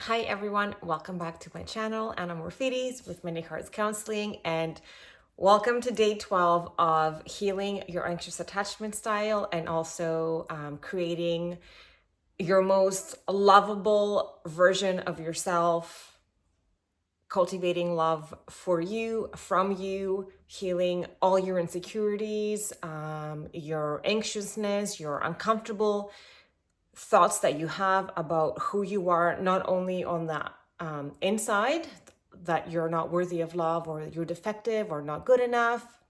Hi everyone, welcome back to my channel, Anna Morphides with Many Hearts Counseling, and welcome to day 12 of healing your anxious attachment style and also creating your most lovable version of yourself, cultivating love for you, from you, healing all your insecurities, your anxiousness, your uncomfortable thoughts that you have about who you are, not only on the inside, that you're not worthy of love or you're defective or not good enough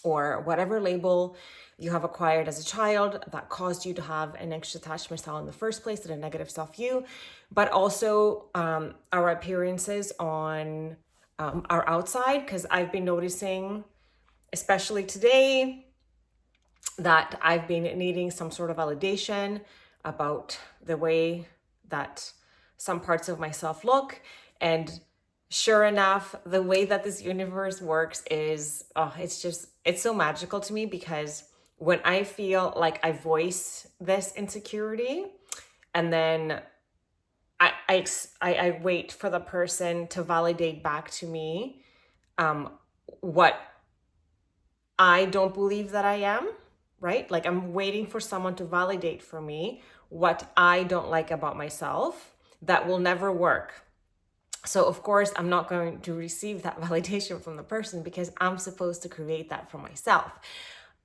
or whatever label you have acquired as a child that caused you to have an anxious attachment style in the first place and a negative self-view, but also our appearances on our outside, because I've been noticing, especially today, that I've been needing some sort of validation about the way that some parts of myself look. And sure enough, the way that this universe works is, it's so magical to me, because when I feel like I voice this insecurity and then I wait for the person to validate back to me what I don't believe that I am, right? Like I'm waiting for someone to validate for me what I don't like about myself. That will never work. So of course, I'm not going to receive that validation from the person, because I'm supposed to create that for myself.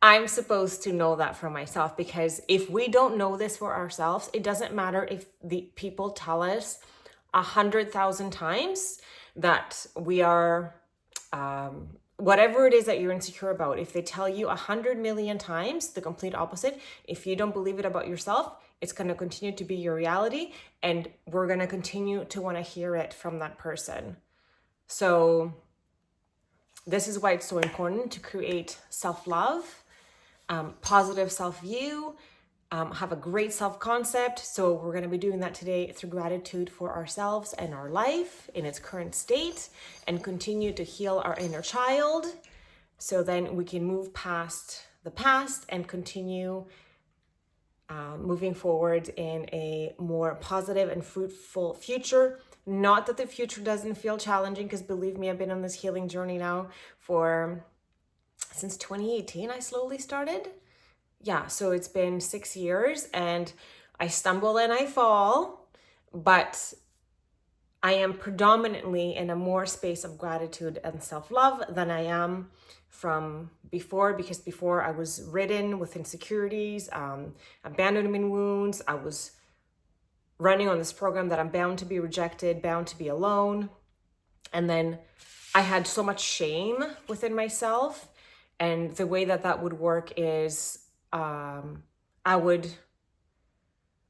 I'm supposed to know that for myself, because if we don't know this for ourselves, it doesn't matter if the people tell us 100,000 times that we are whatever it is that you're insecure about. If they tell you 100 million times the complete opposite, if you don't believe it about yourself, it's going to continue to be your reality, and we're going to continue to want to hear it from that person. So this is why it's so important to create self-love, positive self-view, have a great self-concept. So we're going to be doing that today through gratitude for ourselves and our life in its current state, and continue to heal our inner child, so then we can move past the past and continue moving forward in a more positive and fruitful future. Not that the future doesn't feel challenging, because believe me, I've been on this healing journey now since 2018. I slowly started. Yeah, so it's been 6 years, and I stumble and I fall, but I am predominantly in a more space of gratitude and self-love than I am from before, because before I was ridden with insecurities, abandonment wounds. I was running on this program that I'm bound to be rejected, bound to be alone. And then I had so much shame within myself. And the way that that would work is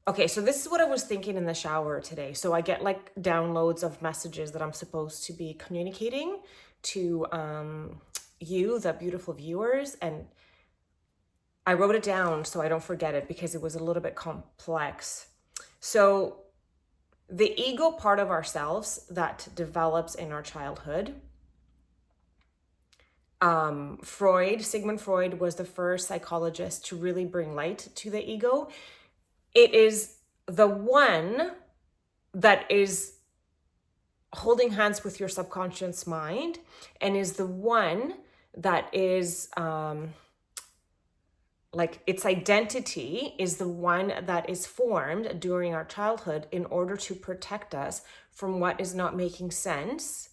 okay, so this is what I was thinking in the shower today. So I get like downloads of messages that I'm supposed to be communicating to you, the beautiful viewers. And I wrote it down so I don't forget it, because it was a little bit complex. So the ego part of ourselves that develops in our childhood, Sigmund Freud was the first psychologist to really bring light to the ego. It is the one that is holding hands with your subconscious mind, and is the one that is like its identity is the one that is formed during our childhood in order to protect us from what is not making sense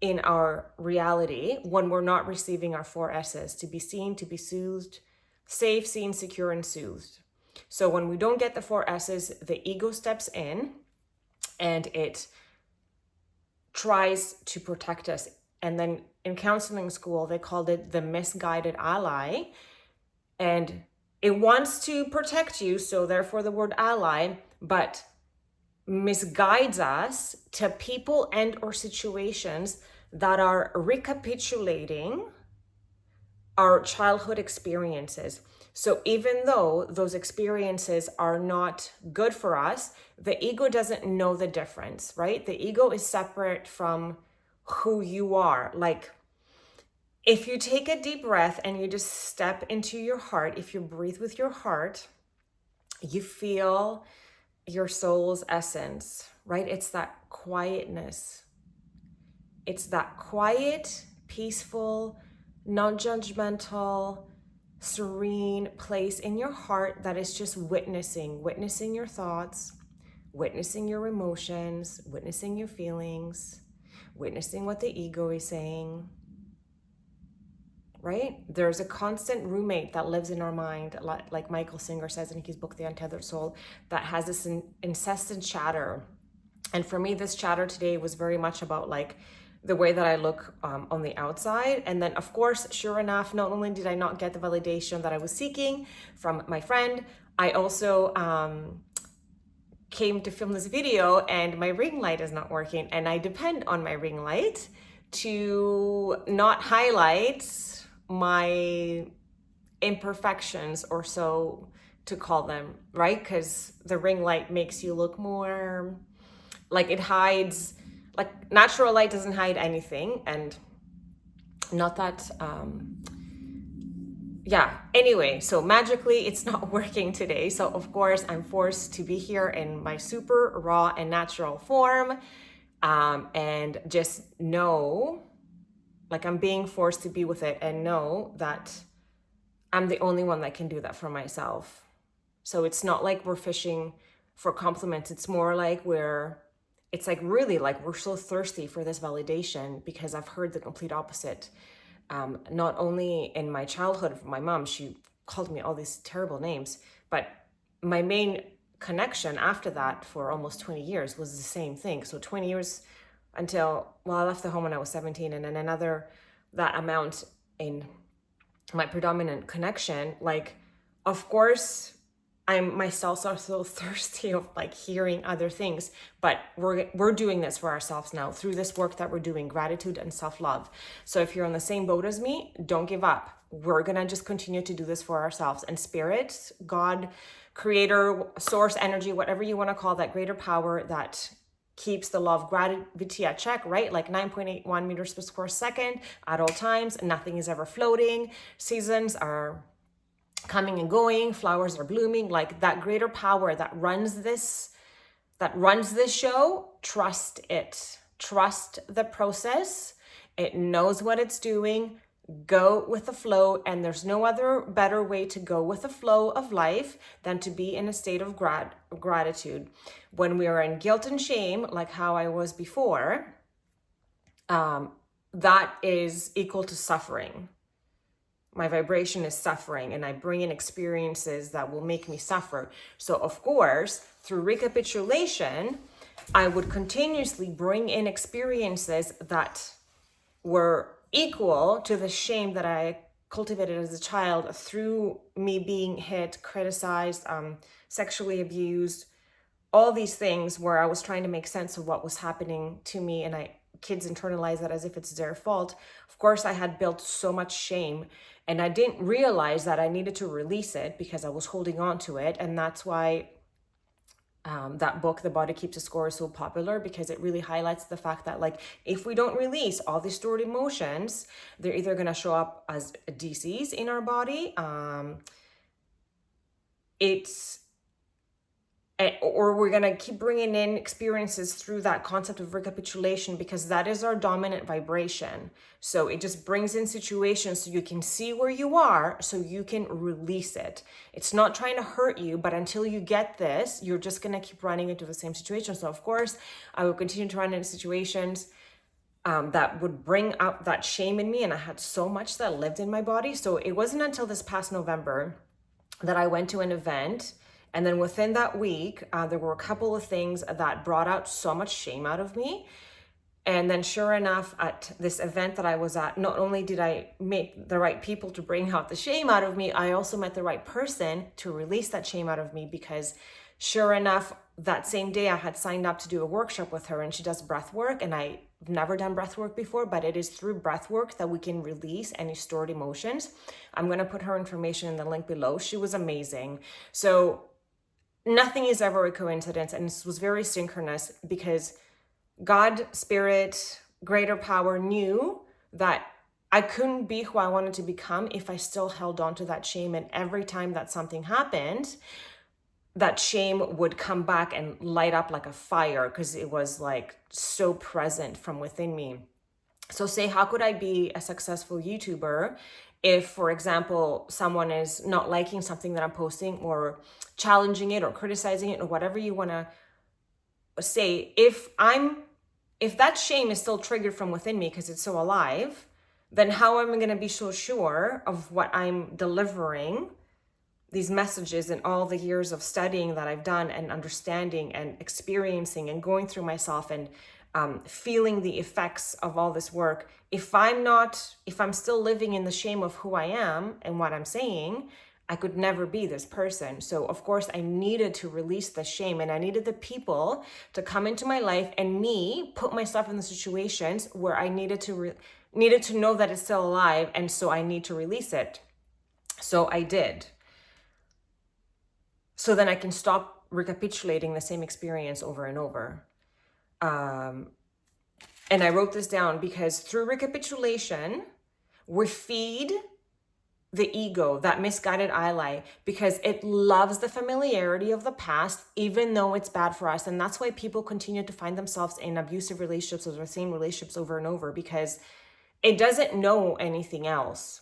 in our reality, when we're not receiving our 4 S's: to be seen, to be soothed, safe, seen, secure, and soothed. So when we don't get the 4 S's, the ego steps in and it tries to protect us. And then in counseling school, they called it the misguided ally. And it wants to protect you, so therefore the word ally, but misguides us to people and or situations that are recapitulating our childhood experiences. So even though those experiences are not good for us, the ego doesn't know the difference, right? The ego is separate from who you are. Like, if you take a deep breath and you just step into your heart, if you breathe with your heart, you feel your soul's essence, right? It's that quietness. It's that quiet, peaceful, non-judgmental, serene place in your heart that is just witnessing your thoughts, witnessing your emotions, witnessing your feelings, witnessing what the ego is saying, right? There's a constant roommate that lives in our mind, like Michael Singer says in his book, The Untethered Soul, that has this incessant chatter. And for me, this chatter today was very much about like the way that I look on the outside. And then, of course, sure enough, not only did I not get the validation that I was seeking from my friend, I also came to film this video and my ring light is not working. And I depend on my ring light to not highlight my imperfections, or so to call them, right? Because the ring light makes you look more like it hides, like natural light doesn't hide anything. And not that yeah, anyway, so magically it's not working today. So of course I'm forced to be here in my super raw and natural form, and just know, like I'm being forced to be with it and know that I'm the only one that can do that for myself. So it's not like we're fishing for compliments. It's more like it's like really like we're so thirsty for this validation, because I've heard the complete opposite. Not only in my childhood from my mom, she called me all these terrible names, but my main connection after that for almost 20 years was the same thing. So 20 years until, well, I left the home when I was 17, and then another that amount in my predominant connection. Like, of course, I'm myself are so thirsty of like hearing other things, but we're doing this for ourselves now through this work that we're doing, gratitude and self-love. So if you're on the same boat as me, don't give up. We're gonna just continue to do this for ourselves. And spirit, God, creator, source, energy, whatever you want to call that greater power that keeps the law of gravity at check, right? Like 9.81 meters per square second at all times. Nothing is ever floating. Seasons are coming and going, flowers are blooming, like that greater power that runs this show. Trust it. Trust the process. It knows what it's doing. Go with the flow, and there's no other better way to go with the flow of life than to be in a state of gratitude. When we are in guilt and shame, like how I was before, that is equal to suffering. My vibration is suffering, and I bring in experiences that will make me suffer. So of course, through recapitulation, I would continuously bring in experiences that were equal to the shame that I cultivated as a child through me being hit, criticized, sexually abused, all these things where I was trying to make sense of what was happening to me, and kids internalize that as if it's their fault. Of course, I had built so much shame, and I didn't realize that I needed to release it because I was holding on to it. And that's why that book, The Body Keeps a Score, is so popular, because it really highlights the fact that like if we don't release all these stored emotions, they're either going to show up as DCs in our body, or we're going to keep bringing in experiences through that concept of recapitulation, because that is our dominant vibration. So it just brings in situations so you can see where you are, so you can release it. It's not trying to hurt you, but until you get this, you're just going to keep running into the same situation. So of course, I will continue to run into situations that would bring up that shame in me. And I had so much that lived in my body. So it wasn't until this past November that I went to an event. And then within that week, there were a couple of things that brought out so much shame out of me. And then sure enough, at this event that I was at, not only did I meet the right people to bring out the shame out of me, I also met the right person to release that shame out of me, because sure enough, that same day I had signed up to do a workshop with her, and she does breath work, and I've never done breath work before, but it is through breath work that we can release any stored emotions. I'm going to put her information in the link below. She was amazing. So nothing is ever a coincidence, and this was very synchronous, because God, spirit, greater power knew that I couldn't be who I wanted to become if I still held on to that shame. And every time that something happened, that shame would come back and light up like a fire because it was like so present from within me. So say, how could I be a successful YouTuber if, for example, someone is not liking something that I'm posting or challenging it or criticizing it or whatever you want to say? If that shame is still triggered from within me because it's so alive, then how am I going to be so sure of what I'm delivering, these messages, and all the years of studying that I've done and understanding and experiencing and going through myself and feeling the effects of all this work? If I'm still living in the shame of who I am and what I'm saying, I could never be this person. So of course I needed to release the shame, and I needed the people to come into my life and me put myself in the situations where I needed to know that it's still alive, and so I need to release it. So I did. So then I can stop recapitulating the same experience over and over. And I wrote this down because through recapitulation, we feed the ego, that misguided ally, because it loves the familiarity of the past, even though it's bad for us. And that's why people continue to find themselves in abusive relationships or the same relationships over and over, because it doesn't know anything else.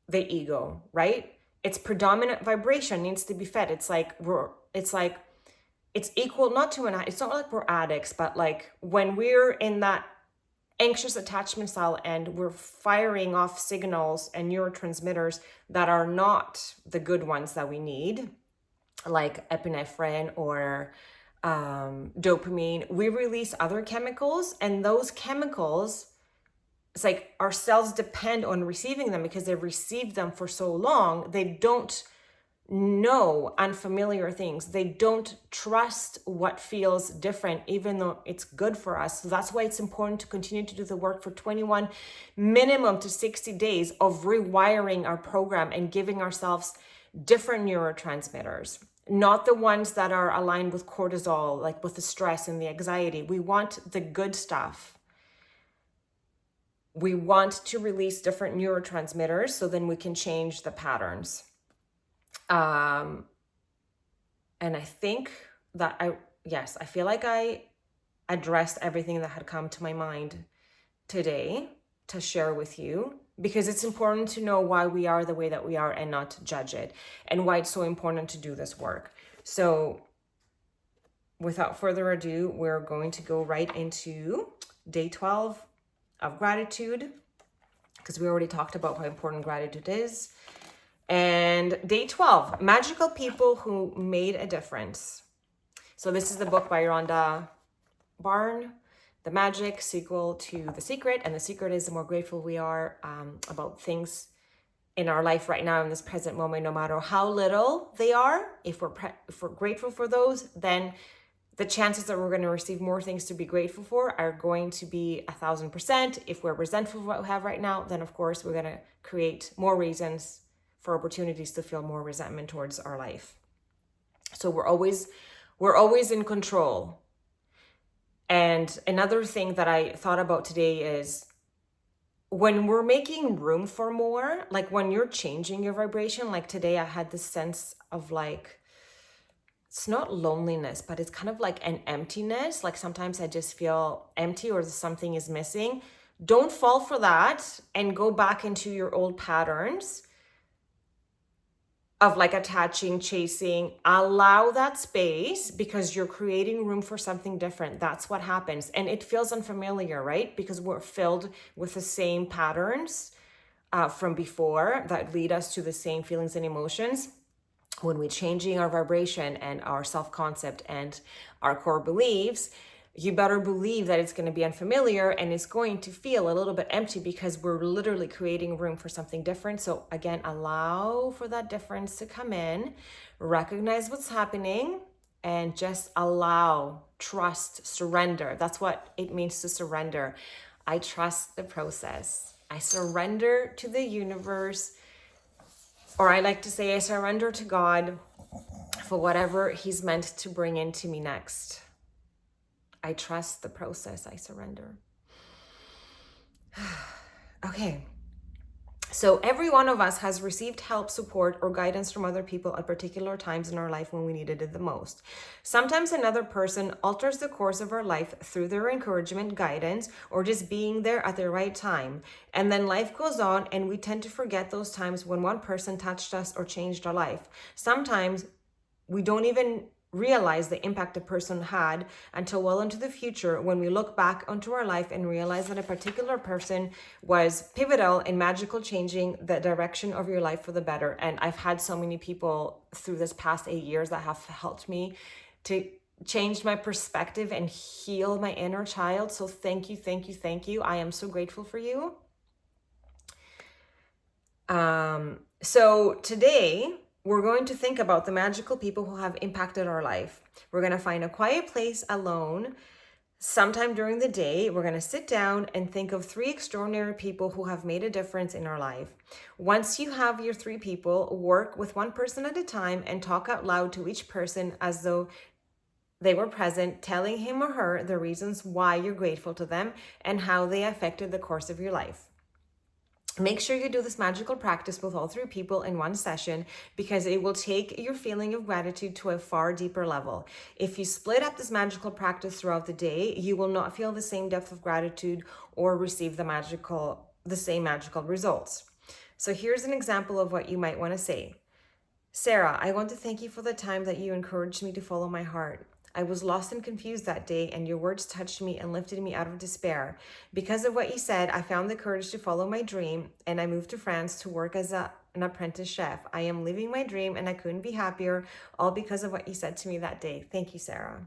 The ego, right? Its predominant vibration needs to be fed. It's equal, it's not like we're addicts, but like when we're in that anxious attachment style and we're firing off signals and neurotransmitters that are not the good ones that we need, like epinephrine or dopamine, we release other chemicals, and those chemicals, it's like our cells depend on receiving them because they've received them for so long. They don't know unfamiliar things. They don't trust what feels different, even though it's good for us. So that's why it's important to continue to do the work for 21 minimum to 60 days of rewiring our program and giving ourselves different neurotransmitters, not the ones that are aligned with cortisol, like with the stress and the anxiety. We want the good stuff. We want to release different neurotransmitters so then we can change the patterns. And I think that I feel like I addressed everything that had come to my mind today to share with you, because it's important to know why we are the way that we are and not to judge it, and why it's so important to do this work. So without further ado, we're going to go right into day 12 of gratitude, because we already talked about how important gratitude is. And day 12, magical people who made a difference. So this is the book by Rhonda Byrne, The Magic, sequel to The Secret. And The Secret is the more grateful we are about things in our life right now in this present moment, no matter how little they are. If we're grateful for those, then the chances that we're going to receive more things to be grateful for are going to be 1,000%. If we're resentful of what we have right now, then of course we're going to create more reasons for opportunities to feel more resentment towards our life. So we're always in control. And another thing that I thought about today is when we're making room for more, like when you're changing your vibration, like today I had this sense of like, it's not loneliness, but it's kind of like an emptiness. Like sometimes I just feel empty or something is missing. Don't fall for that and go back into your old patterns of like attaching, chasing. Allow that space because you're creating room for something different. That's what happens. And it feels unfamiliar, right? Because we're filled with the same patterns from before that lead us to the same feelings and emotions. When we're changing our vibration and our self-concept and our core beliefs, you better believe that it's going to be unfamiliar and it's going to feel a little bit empty because we're literally creating room for something different. So again, allow for that difference to come in, recognize what's happening, and just allow, trust, surrender. That's what it means to surrender. I trust the process. I surrender to the universe, or I like to say I surrender to God for whatever He's meant to bring into me next. I trust the process. I surrender. Okay. So every one of us has received help, support, or guidance from other people at particular times in our life when we needed it the most. Sometimes another person alters the course of our life through their encouragement, guidance, or just being there at the right time. And then life goes on, and we tend to forget those times when one person touched us or changed our life. Sometimes we don't even realize the impact a person had until well into the future, when we look back onto our life and realize that a particular person was pivotal in magical changing the direction of your life for the better. And I've had so many people through this past 8 years that have helped me to change my perspective and heal my inner child. So thank you, thank you, thank you. I am so grateful for you. So today we're going to think about the magical people who have impacted our life. We're going to find a quiet place alone sometime during the day. We're going to sit down and think of 3 extraordinary people who have made a difference in our life. Once you have your 3 people, work with one person at a time and talk out loud to each person as though they were present, telling him or her the reasons why you're grateful to them and how they affected the course of your life. Make sure you do this magical practice with all 3 people in one session, because it will take your feeling of gratitude to a far deeper level. If you split up this magical practice throughout the day, you will not feel the same depth of gratitude or receive the same magical results. So here's an example of what you might want to say. Sarah, I want to thank you for the time that you encouraged me to follow my heart. I was lost and confused that day, and your words touched me and lifted me out of despair. Because of what you said, I found the courage to follow my dream, and I moved to France to work as an apprentice chef. I am living my dream, and I couldn't be happier, all because of what you said to me that day. Thank you, Sarah.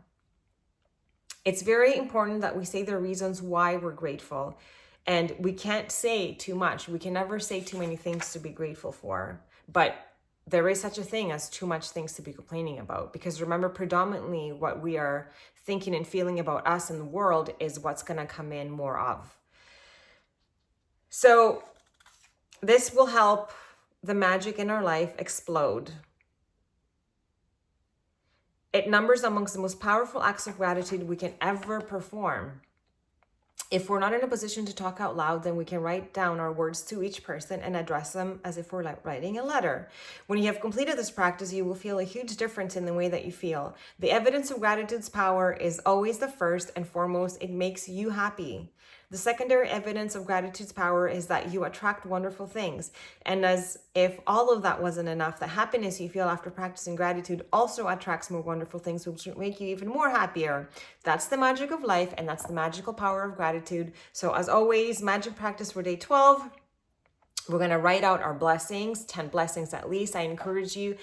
It's very important that we say the reasons why we're grateful, and we can't say too much. We can never say too many things to be grateful for, but there is such a thing as too much things to be complaining about, because remember, predominantly what we are thinking and feeling about us and the world is what's going to come in more of. So this will help the magic in our life explode. It numbers amongst the most powerful acts of gratitude we can ever perform. If we're not in a position to talk out loud, then we can write down our words to each person and address them as if we're writing a letter. When you have completed this practice, you will feel a huge difference in the way that you feel. The evidence of gratitude's power is always the first and foremost. It makes you happy. The secondary evidence of gratitude's power is that you attract wonderful things. And as if all of that wasn't enough, the happiness you feel after practicing gratitude also attracts more wonderful things, which will make you even more happier. That's the magic of life, and that's the magical power of gratitude. So as always, magic practice for day 12. We're going to write out our blessings, 10 blessings at least. I encourage you,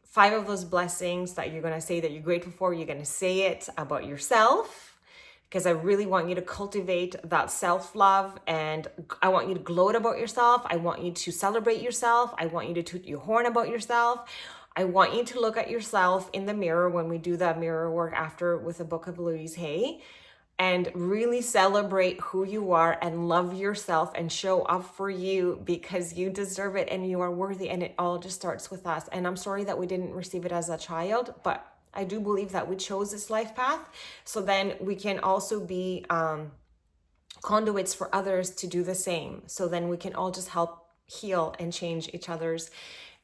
5 of those blessings that you're going to say that you're grateful for, you're going to say it about yourself, because I really want you to cultivate that self-love, and I want you to gloat about yourself. I want you to celebrate yourself. I want you to toot your horn about yourself. I want you to look at yourself in the mirror when we do that mirror work after with the book of Louise Hay, and really celebrate who you are and love yourself and show up for you, because you deserve it and you are worthy, and it all just starts with us. And I'm sorry that we didn't receive it as a child, but I do believe that we chose this life path, so then we can also be conduits for others to do the same. So then we can all just help heal and change each other's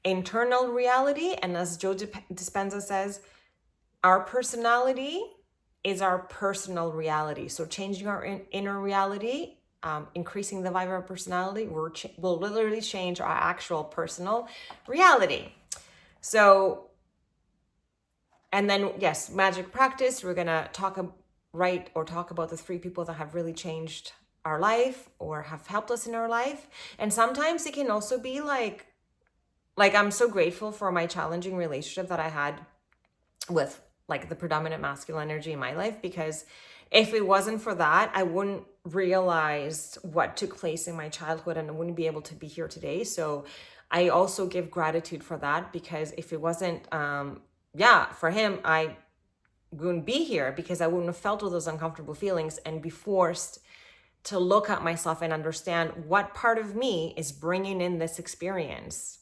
internal reality. And as Joe Dispenza says, our personality is our personal reality. So changing our inner reality, increasing the vibe of our personality, will literally change our actual personal reality. So, and then, yes, magic practice, we're going to talk about the 3 people that have really changed our life or have helped us in our life. And sometimes it can also be like I'm so grateful for my challenging relationship that I had with the predominant masculine energy in my life, because if it wasn't for that, I wouldn't realize what took place in my childhood, and I wouldn't be able to be here today. So I also give gratitude for that, because if it wasn't for him, I wouldn't be here, because I wouldn't have felt all those uncomfortable feelings and be forced to look at myself and understand what part of me is bringing in this experience.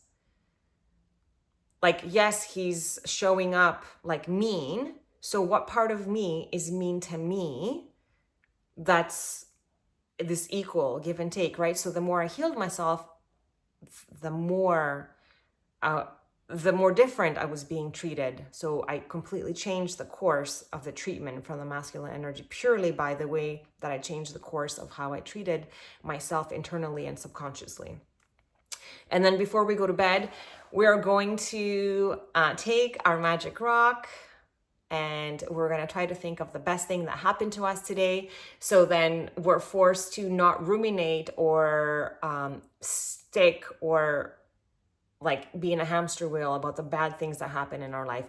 Yes, he's showing up mean. So what part of me is mean to me? That's this equal give and take, right? So the more I healed myself, the more uh, the more different I was being treated. So I completely changed the course of the treatment from the masculine energy purely by the way that I changed the course of how I treated myself internally and subconsciously. And then before we go to bed, we are going to take our magic rock, and we're going to try to think of the best thing that happened to us today. So then we're forced to not ruminate or stick or like be in a hamster wheel about the bad things that happen in our life,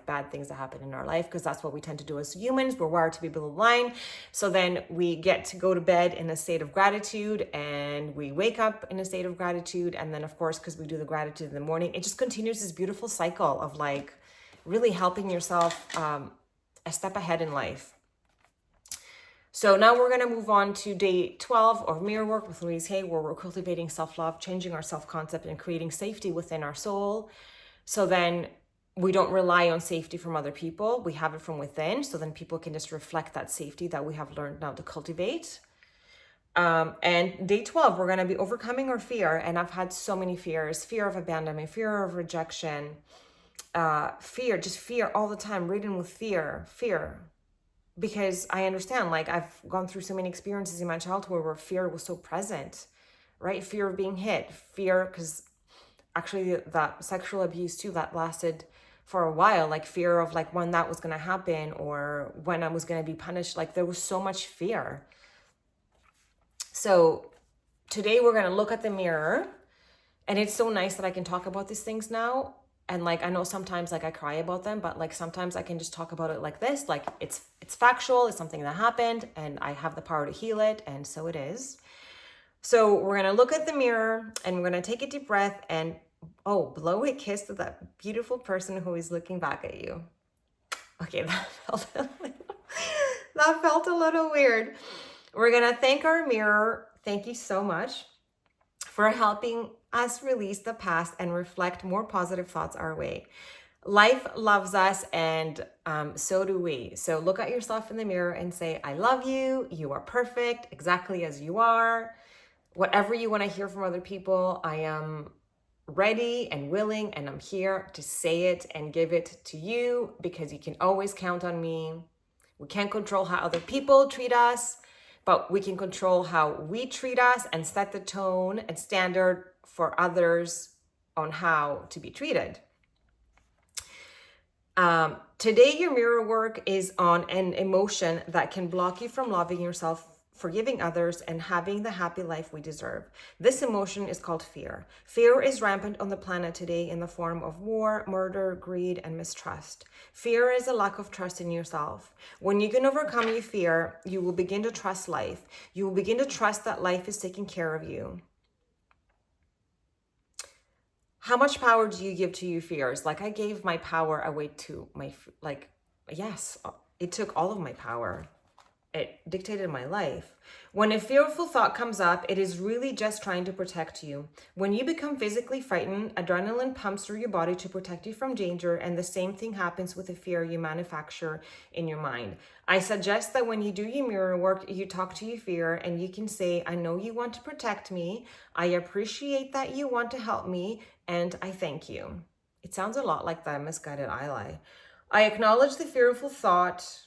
because that's what we tend to do as humans. We're wired to be below the line. So then we get to go to bed in a state of gratitude, and we wake up in a state of gratitude. And then, of course, because we do the gratitude in the morning, it just continues this beautiful cycle of like really helping yourself a step ahead in life. So now we're going to move on to day 12 of mirror work with Louise Hay, where we're cultivating self-love, changing our self-concept, and creating safety within our soul. So then we don't rely on safety from other people. We have it from within. So then people can just reflect that safety that we have learned now to cultivate. And day 12, we're going to be overcoming our fear. And I've had so many fears: fear of abandonment, fear of rejection, fear all the time, ridden with fear. Because I understand, like, I've gone through so many experiences in my childhood where fear was so present, right? Fear of being hit, fear, because actually that sexual abuse too, that lasted for a while, like fear of like when that was going to happen or when I was going to be punished. Like there was so much fear. So today we're going to look at the mirror, and it's so nice that I can talk about these things now. And like, I know sometimes like I cry about them, but like sometimes I can just talk about it like this, like it's factual, it's something that happened and I have the power to heal it. And so it is. So we're going to look at the mirror, and we're going to take a deep breath and blow a kiss to that beautiful person who is looking back at you. Okay, that felt a little weird. We're going to thank our mirror. Thank you so much for helping us release the past and reflect more positive thoughts our way. Life loves us, and so do we. So look at yourself in the mirror and say, I love you. You are perfect exactly as you are. Whatever you want to hear from other people, I am ready and willing, and I'm here to say it and give it to you, because you can always count on me. We can't control how other people treat us, but we can control how we treat us and set the tone and standard for others on how to be treated. Today, your mirror work is on an emotion that can block you from loving yourself, forgiving others, and having the happy life we deserve. This emotion is called fear. Fear is rampant on the planet today in the form of war, murder, greed, and mistrust. Fear is a lack of trust in yourself. When you can overcome your fear, you will begin to trust life. You will begin to trust that life is taking care of you. How much power do you give to your fears? Like, I gave my power away to yes, it took all of my power. It dictated my life. When a fearful thought comes up, it is really just trying to protect you. When you become physically frightened, adrenaline pumps through your body to protect you from danger, and the same thing happens with the fear you manufacture in your mind. I suggest that when you do your mirror work, you talk to your fear, and you can say, I know you want to protect me. I appreciate that you want to help me, and I thank you. It sounds a lot like the misguided ally. I acknowledge the fearful thought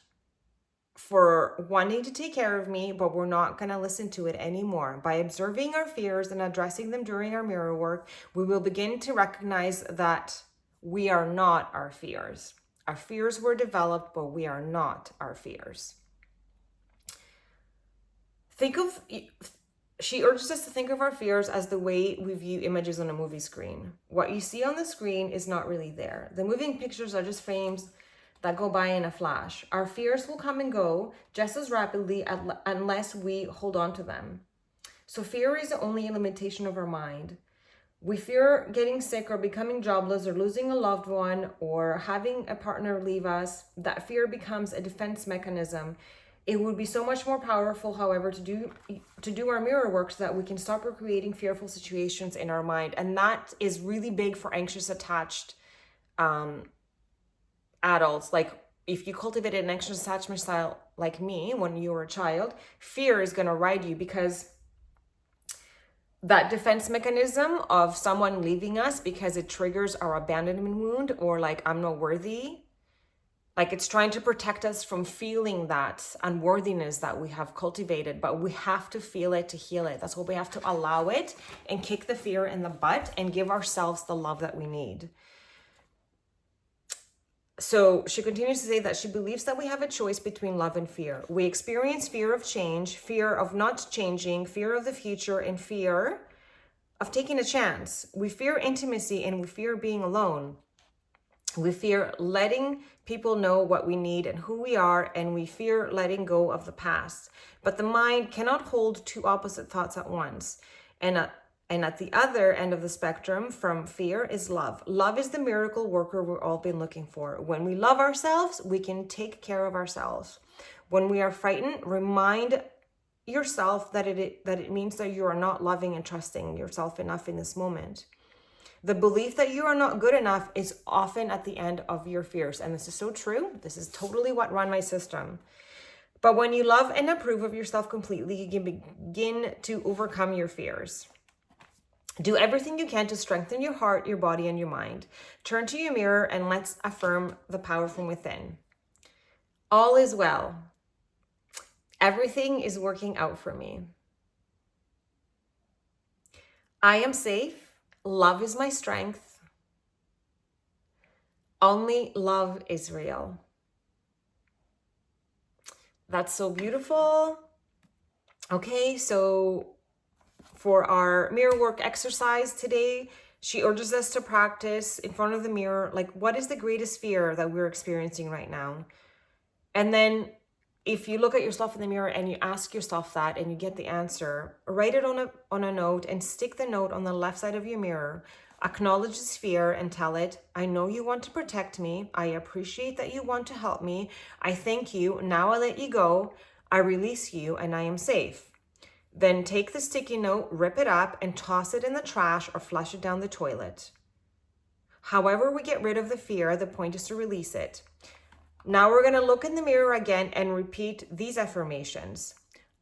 for wanting to take care of me, but we're not going to listen to it anymore. By observing our fears and addressing them during our mirror work, we will begin to recognize that we are not our fears. Our fears were developed, but we are not our fears. She urges us to think of our fears as the way we view images on a movie screen. What you see on the screen is not really there. The moving pictures are just frames that go by in a flash. Our fears will come and go just as rapidly unless we hold on to them. So fear is only a limitation of our mind. We fear getting sick or becoming jobless or losing a loved one or having a partner leave us. That fear becomes a defense mechanism. It would be so much more powerful, however, to do our mirror work so that we can stop recreating fearful situations in our mind. And that is really big for anxious attached adults. Like, if you cultivated an anxious attachment style like me when you were a child, fear is going to ride you, because that defense mechanism of someone leaving us because it triggers our abandonment wound, or like, I'm not worthy. Like, it's trying to protect us from feeling that unworthiness that we have cultivated, but we have to feel it to heal it. That's why we have to allow it and kick the fear in the butt and give ourselves the love that we need. So she continues to say that she believes that we have a choice between love and fear. We experience fear of change, fear of not changing, fear of the future, and fear of taking a chance. We fear intimacy and we fear being alone. We fear letting people know what we need and who we are, and we fear letting go of the past. But the mind cannot hold two opposite thoughts at once. And at the other end of the spectrum from fear is love. Love is the miracle worker we've all been looking for. When we love ourselves, we can take care of ourselves. When we are frightened, remind yourself that it means that you are not loving and trusting yourself enough in this moment. The belief that you are not good enough is often at the end of your fears. And this is so true. This is totally what run my system. But when you love and approve of yourself completely, you can begin to overcome your fears. Do everything you can to strengthen your heart, your body, and your mind. Turn to your mirror and let's affirm the power from within. All is well. Everything is working out for me. I am safe. Love is my strength. Only love is real. That's so beautiful. Okay, so for our mirror work exercise today, she urges us to practice in front of the mirror, like, what is the greatest fear that we're experiencing right now? And then if you look at yourself in the mirror and you ask yourself that and you get the answer, write it on a note and stick the note on the left side of your mirror. Acknowledge this fear and tell it, I know you want to protect me. I appreciate that you want to help me. I thank you. Now I let you go. I release you and I am safe. Then take the sticky note, rip it up, and toss it in the trash or flush it down the toilet. However we get rid of the fear, the point is to release it. Now we're going to look in the mirror again and repeat these affirmations.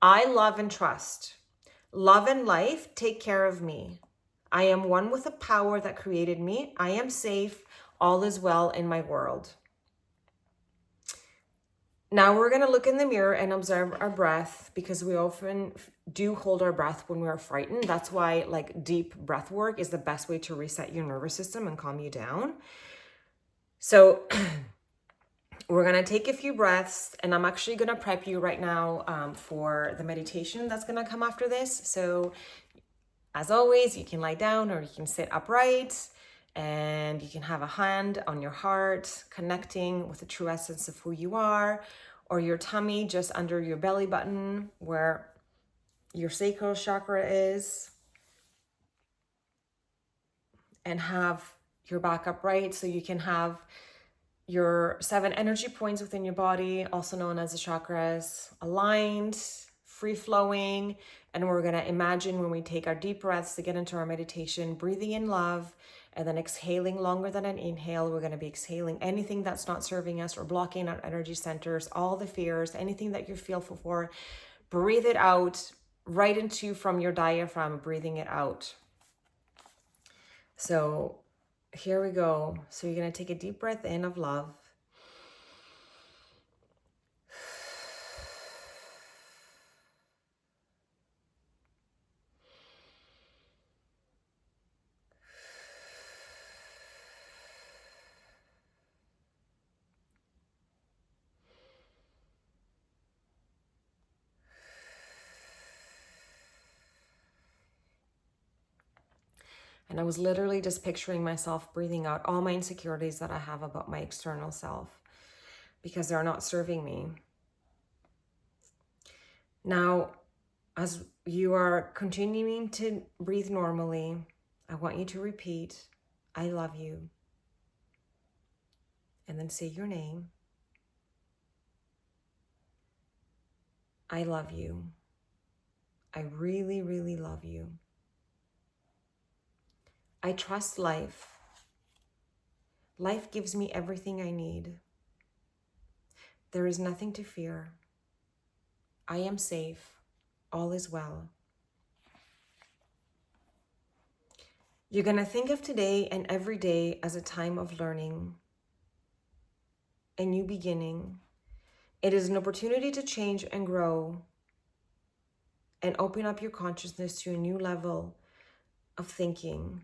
I love and trust. Love and life take care of me. I am one with the power that created me. I am safe. All is well in my world. Now we're going to look in the mirror and observe our breath, because we often do hold our breath when we are frightened. That's why, like, deep breath work is the best way to reset your nervous system and calm you down. So we're going to take a few breaths, and I'm actually going to prep you right now for the meditation that's going to come after this. So as always, you can lie down or you can sit upright, and you can have a hand on your heart, connecting with the true essence of who you are, or your tummy just under your belly button where your sacral chakra is, and have your back upright so you can have your 7 energy points within your body, also known as the chakras, aligned, free-flowing. And we're going to imagine, when we take our deep breaths to get into our meditation, breathing in love and then exhaling longer than an inhale. We're going to be exhaling anything that's not serving us or blocking our energy centers, all the fears, anything that you're fearful for. Breathe it out right into from your diaphragm, breathing it out. So here we go. So you're going to take a deep breath in of love. And I was literally just picturing myself breathing out all my insecurities that I have about my external self, because they're not serving me. Now, as you are continuing to breathe normally, I want you to repeat, I love you. And then say your name. I love you. I really, really love you. I trust life. Life gives me everything I need. There is nothing to fear. I am safe. All is well. You're going to think of today and every day as a time of learning, a new beginning. It is an opportunity to change and grow and open up your consciousness to a new level of thinking.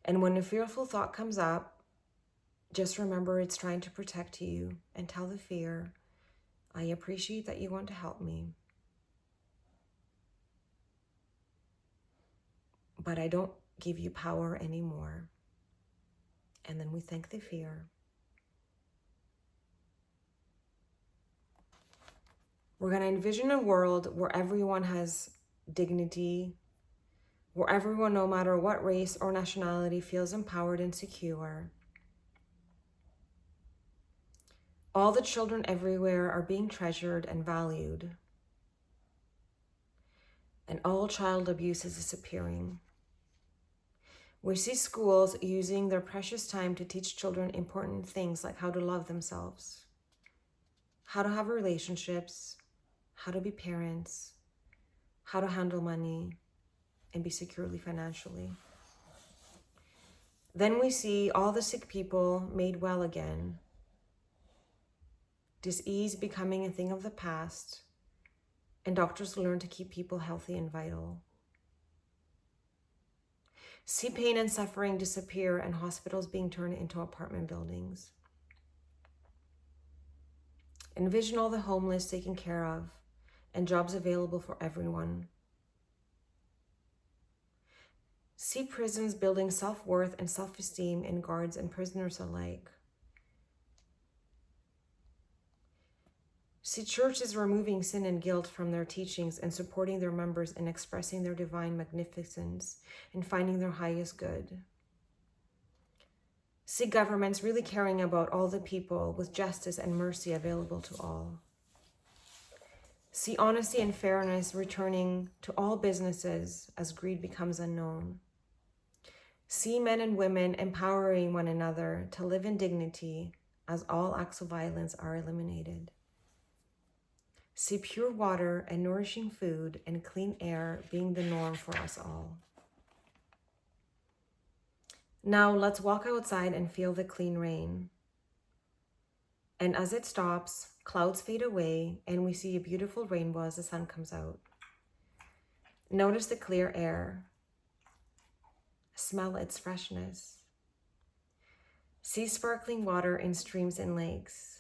And when a fearful thought comes up, just remember it's trying to protect you, and tell the fear, I appreciate that you want to help me, but I don't give you power anymore. And then we thank the fear. We're going to envision a world where everyone has dignity, where everyone, no matter what race or nationality, feels empowered and secure. All the children everywhere are being treasured and valued, and all child abuse is disappearing. We see schools using their precious time to teach children important things like how to love themselves, how to have relationships, how to be parents, how to handle money, and be securely financially. Then we see all the sick people made well again, disease becoming a thing of the past, and doctors learn to keep people healthy and vital. See pain and suffering disappear and hospitals being turned into apartment buildings. Envision all the homeless taken care of and jobs available for everyone. See prisons building self-worth and self-esteem in guards and prisoners alike. See churches removing sin and guilt from their teachings and supporting their members in expressing their divine magnificence and finding their highest good. See governments really caring about all the people with justice and mercy available to all. See honesty and fairness returning to all businesses as greed becomes unknown. See men and women empowering one another to live in dignity as all acts of violence are eliminated. See pure water and nourishing food and clean air being the norm for us all. Now let's walk outside and feel the clean rain. And as it stops, clouds fade away and we see a beautiful rainbow as the sun comes out. Notice the clear air. Smell its freshness. See sparkling water in streams and lakes.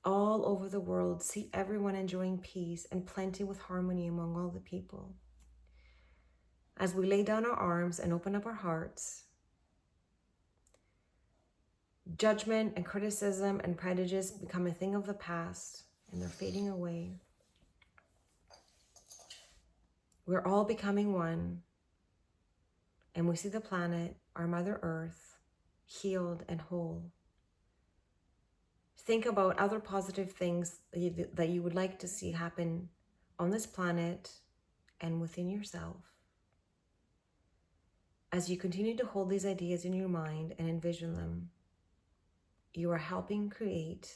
All over the world, see everyone enjoying peace and plenty with harmony among all the people. As we lay down our arms and open up our hearts, judgment and criticism and prejudice become a thing of the past and they're fading away. We're all becoming one, and we see the planet, our Mother Earth, healed and whole. Think about other positive things that you would like to see happen on this planet and within yourself. As you continue to hold these ideas in your mind and envision them, you are helping create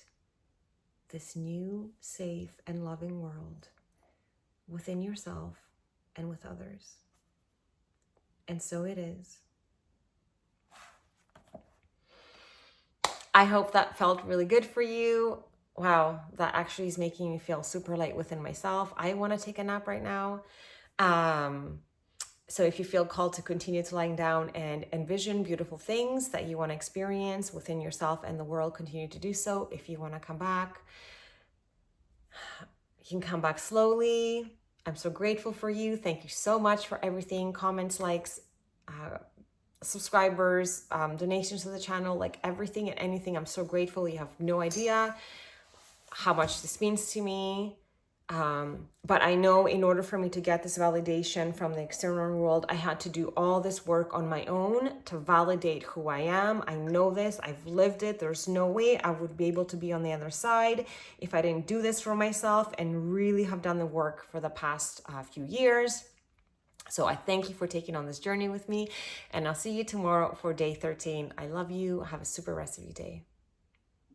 this new, safe, and loving world within yourself and with others. And so it is. I hope that felt really good for you. Wow, that actually is making me feel super light within myself. I want to take a nap right now. So if you feel called to continue to lying down and envision beautiful things that you want to experience within yourself and the world, continue to do so. If you want to come back, you can come back slowly. I'm so grateful for you. Thank you so much for everything. Comments, likes, subscribers, donations to the channel, like everything and anything. I'm so grateful. You have no idea how much this means to me. But I know in order for me to get this validation from the external world, I had to do all this work on my own to validate who I am. I know this, I've lived it. There's no way I would be able to be on the other side if I didn't do this for myself and really have done the work for the past few years. So I thank you for taking on this journey with me, and I'll see you tomorrow for day 13. I love you. Have a super rest of your day.